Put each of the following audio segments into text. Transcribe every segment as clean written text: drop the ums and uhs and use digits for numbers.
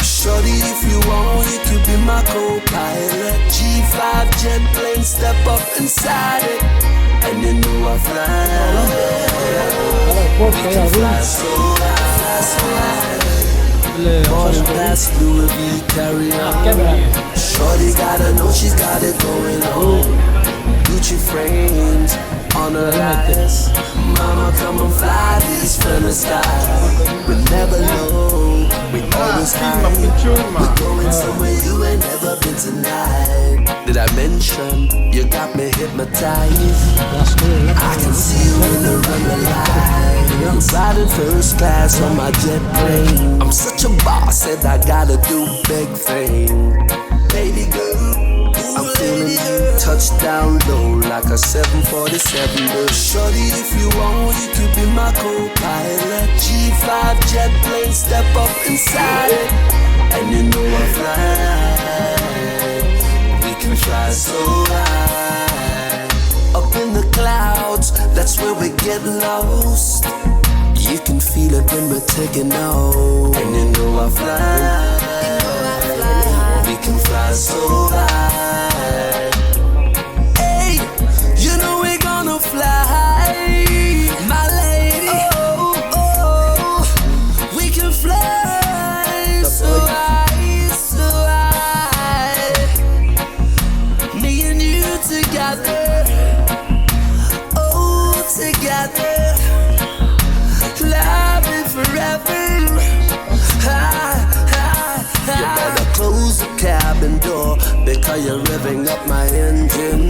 Shorty, if you want, you could be my co-pilot. G5 jet plane, step up inside it, and you know I fly. We can fly so high, so high. Morning past Louis V, carry on. Shorty gotta know she's got it going on. Gucci frames on her eyes. Mama, come and fly these from the sky. We never know, we always high. We're going somewhere you ain't never been tonight. Did I mention you got me hypnotized? I can see you in the running light. I'm riding first class on my jet plane. I'm such a boss, said I gotta do big thing. Baby girl, I'm feeling you. Touchdown low like a 747. But shorty, if you want, you could be my co-pilot. G5 jet plane, step up inside it, and you know I fly. We can fly so high, up in the clouds. That's where we get lost. You can feel it when we're taking off, and you know I fly. We can fly so high. Hey, you know we're gonna fly, my lady. Oh, oh, we can fly so high, so high. Me and you together, oh, together, loving forever. You better close the cabin door because you're revving up my engine.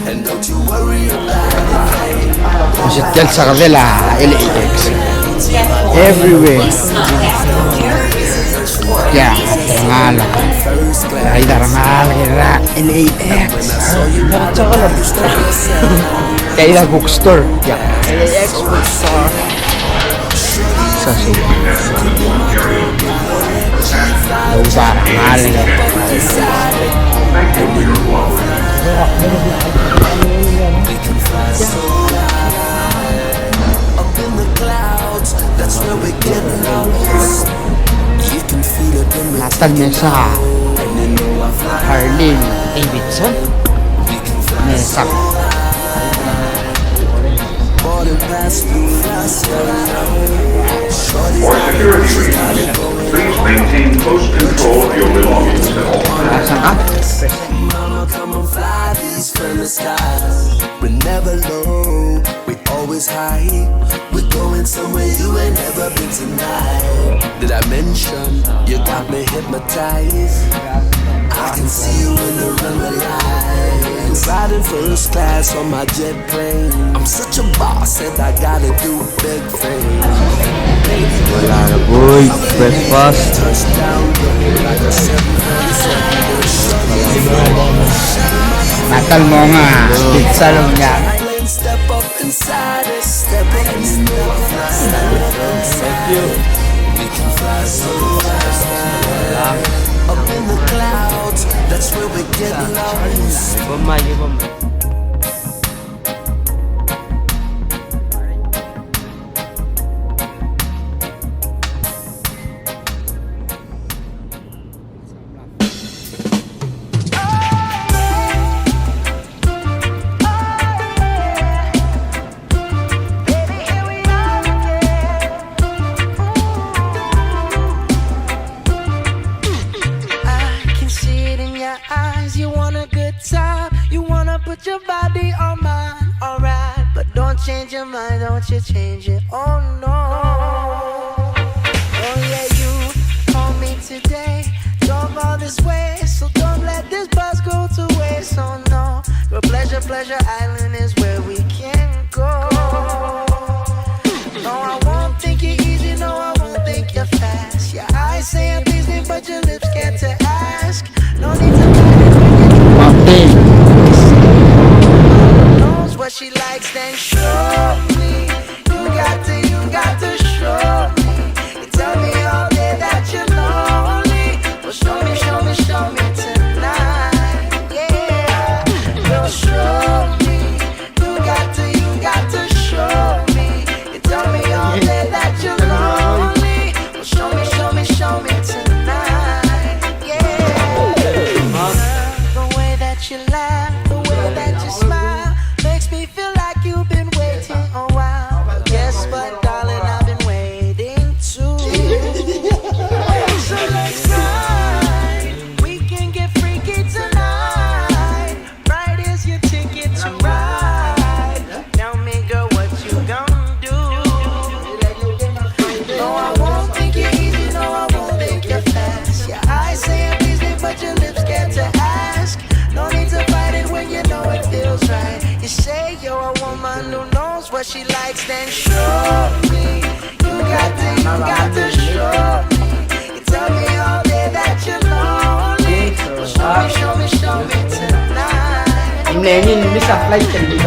And don't you worry about it. Hotel Saravela, LAX. Everywhere. Yeah, Termala. Ay, Termala, LAX. Kaya bookstore. Yeah, LAX bookstore. Natal Mesa, Harley Davidson, Mesa. For security reasons, please maintain close control of your belongings at all times. Mama, come and fly these from the skies. We're never low, we always high. We're going somewhere you ain't never been tonight. Did I mention you got me hypnotized? I can see you in the runway lights. Riding first class on my jet plane. I'm such a boss, said I gotta do big things. Wala na boy, breakfast. Natal mo nga, pizza lang niya. Step up inside it, step up Thank you. We can fly so high. Up in the clouds, that's where we get lost. Put your body on mine, alright. But don't change your mind, don't you change it, oh no. Oh yeah, you called me today, drove all this way, so don't let this bus go to waste, oh no. Your pleasure island is where we can go. No, I won't think you're easy, no, I won't think you're fast. Your eyes say I'm busy, but your lips can't to ask. No need to what she likes, then show me. You got to show me. You tell me all day that you're lonely. Well, show me tonight. Yeah, girl, show me. You got what she likes, then show me. You got to show me. You tell me all day that you're lonely. Well, show me tonight. Hôm nay nhìn mới sắp lấy chân đi.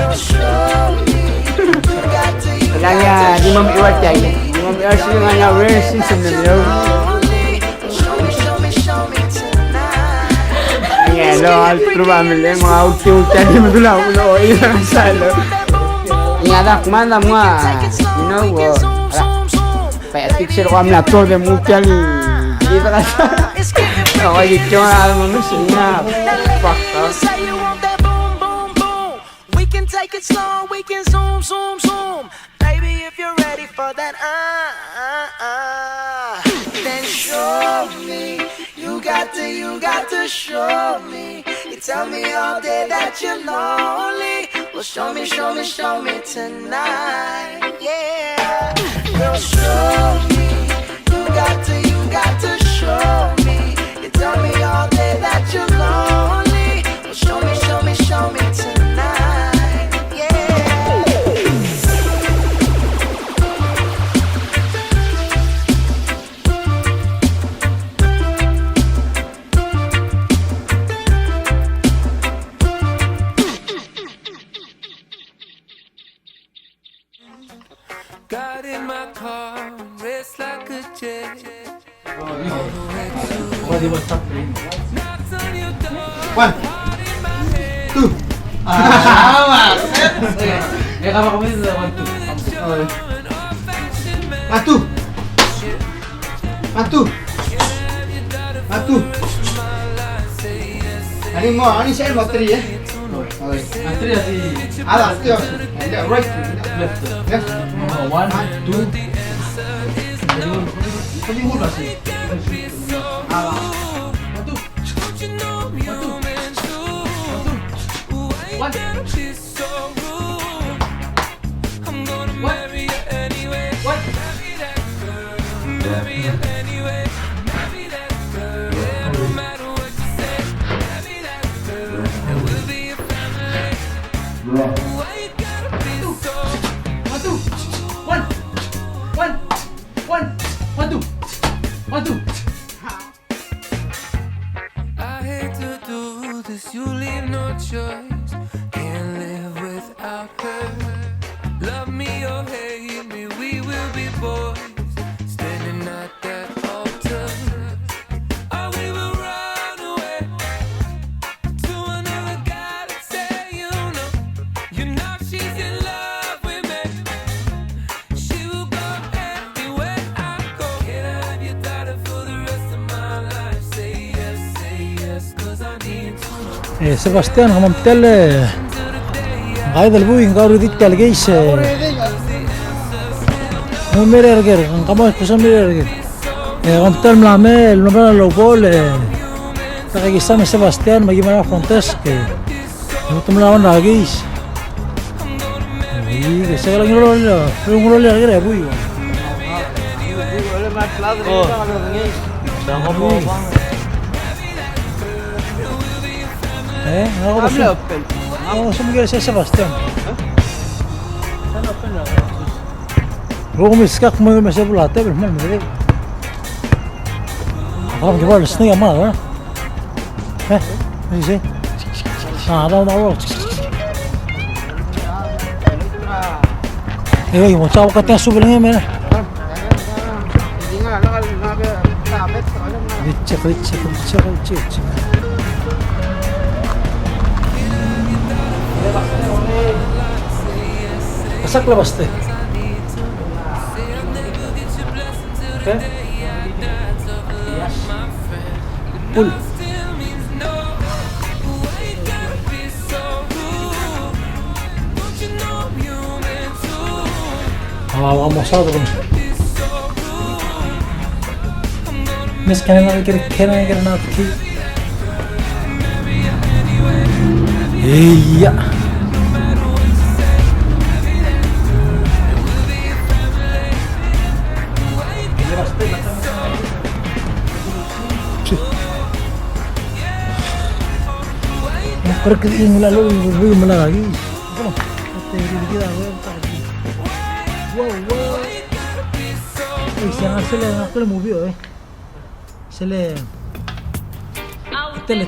Kailangan di mamiwat yan. Di mamiwat sila nga na resin sa nilo. Ngelo, altro family, mga uti-uti di madula-ulo. Ilang salo. Ingada, kumanda mga, you know, kaya picture ko kami na to, de mutia ni, kita ka sa, ako yung nga alam mo siya, fuck up. We can take it slow, we can zoom, zoom, zoom. Baby, if you're ready for that, then show me. You got to show me. You tell me all day that you're lonely. Well, show me tonight. Yeah. Girl, show me. You got to show me. You tell me all day that you're lonely. Well, show me tonight. Yeah. Got in my car, race like a jet. Knocks on your door. 1, 2. Sama. Ya kalau kamu itu 1, 2. 1. Ani saya mau 3 ya. Oke. 3 sih. Ada, tío. Right, left. 1, 2. Tadi mula sih. I hate to do this, you leave no choice. Can't live without her. Love me or hate me, we will be boys. Standing at that altar. Or we will run away to another guy that say you know she's in love with me. She will go anywhere I go. Can I have your daughter for the rest of my life? Say yes, cause I need to know. Sebastián Hamamtel قاعد البوين قالوا ديك الجيش مو ميرجر قاموا كوسام ميرجر قمتل ملامل نبلا لو بول تاجي سامي سباستيان ما يجمع فرونتس كي نتملاون راجيش إيه سكالين يقولوا لي غير أبوي Ako sumigil siya Sebastian. Rogum iskak mo yung masya bulate, pero man madali. Ako lang kibar, lisnay ang mga, ano siya? Daw. Yung macaw ka tayo subilang yan, mena. Ritchak. Pasak labas te. Okay? Pull. Vamos a ver. Miss Canada not key. Iya. Pergi lalu lagi. siang se le movió, se le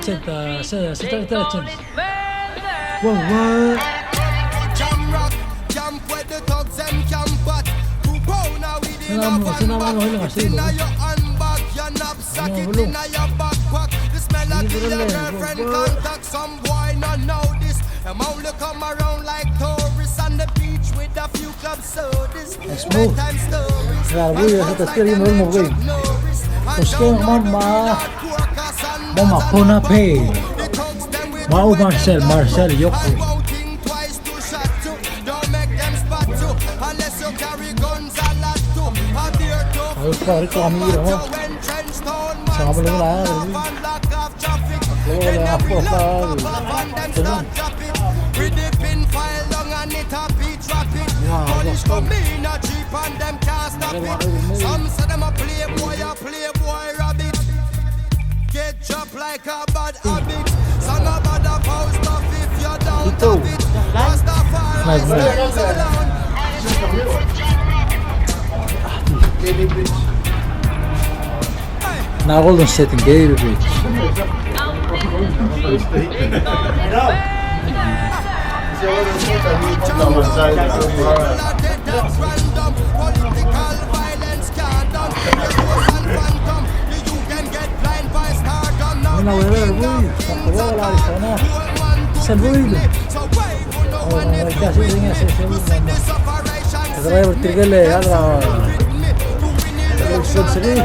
chenta, se está le chenta. Wow. Sinama no hilang así. Smooth. Claro, voy a hacer esto y no lo voy. Pues que mama pona pe. Mau Marcel Yoko. Ay, padre, kami mo. Sama mo lang lang. Wala na po pa. Some say them a playboy rabbit. Get dropped like a bad habit. Son of a bad house stuff if you don't have it. Rastafari stands alone. Na golden setting Gary Bridge. Una huevera el bullo, sacó la arizona. Es el bullo. ¿Qué hace? Venga, se te va a divertir que le haga el sensorio.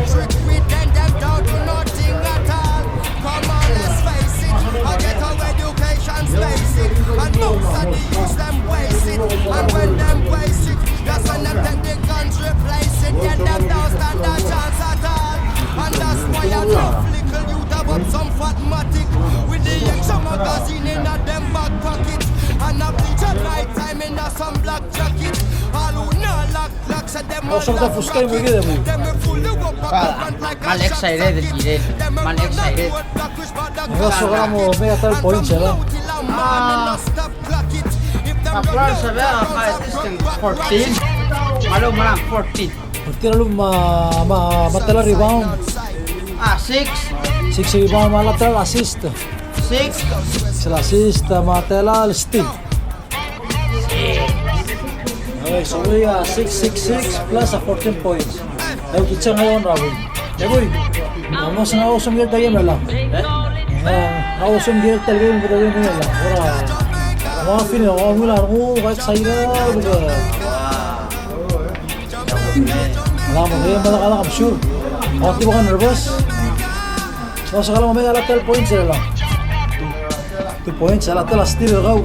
And when them waste it, that's when them take the country place it. Yet them don't stand a chance at all. And that's why I love little youth about some fatmatic with the extra magazine in a them back pocket. And a bleach at night time in a some black jacket. All who not lock said them all lock it. Them full of up front like a Mal excited, diré. Mal excited. Nosotros ganamos media tal point, ¿verdad? Kaplan sabi kahit isang 14. Malo marang 14. Tira lu matala rebound. 6. 6 rebound lateral assist. 6. Sila assist matala steal. Okay, so we are 666 plus a 14 points. Ayo kita ngayon Raul. Boy. Vamos na ako sumir tayo mala. Ako sumir tayo mala. Ora. Wah, fini, mula, kayak saya gitu. Lama, dia malah kalah, I'm sure. Waktu bukan nervous. Kalau sekarang mau lateral point saya lah. 2 points, lateral steal kau.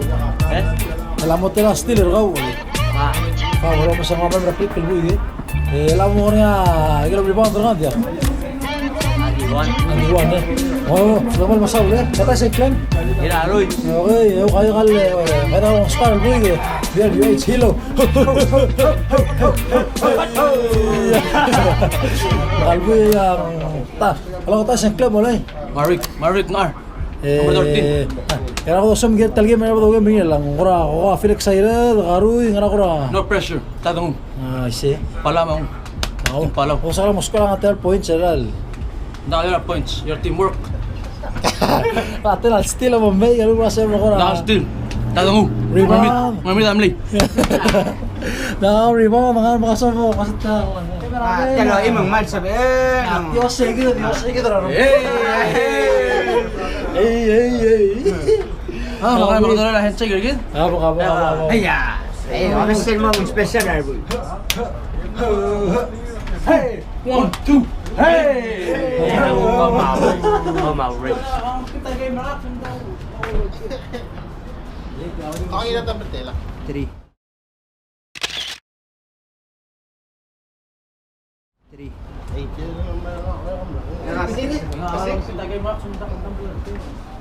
Lama lateral steal kau. Kalau masa ngapain berapa kelbu ini? Lamanya, kita beri pound terang dia. Andiwan Oh, normal masalah ya. Kata saya klaim. Ira Roy. Oke, yo kayo kada ang star boy. Biar dia hilo. Kalbo yang ta. Kalau kata saya klaim boleh. Marik Nar. Nomor 13. Era ko som get talgi mera bodo mingi lang. Ora ko Felix Saira, garu ngara kora. No pressure. Tadong. Isi. Palamang. Palam. Ko sala mo skala ngatel point seral. Nakala points. Your teamwork. Lateral steal mo may garu sa mo kora. Nakala steal. Tadong. Rebound. Mamit amli. Na rebound mga makasama kasi ta. Kalau imong mal sabi. Dios seguido. Makakala la handshake again. Abo. Aya. Kami sila mo special arbo. Hey, 1, 2. Hey. Mau Rich. Ang ina ta betela. 3.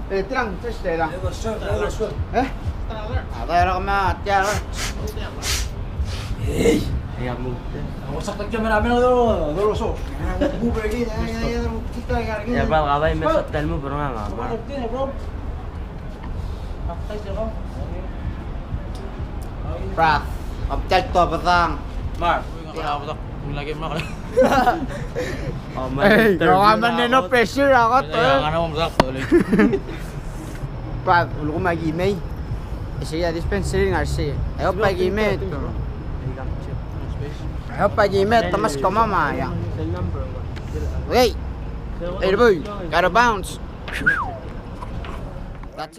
Terang, terus terang. Tayo ka matya. Hey. Ayan mo. Saktak dyan marami na doloso. Ya bal kabay mesot talmo pero nga. Prat. Kaptel to batang. Mar, nakakapatak. Lagi mo ako. Eh, gawa man din no pressure ako to. Kaya mo masak ulit. Pa, ulo ko mag-email. Kasi dispensary nga siya. Ayaw pag-email. Ayaw pag-email, tamas ka mamaya. Okay. Hey boy, gotta bounce. That's it.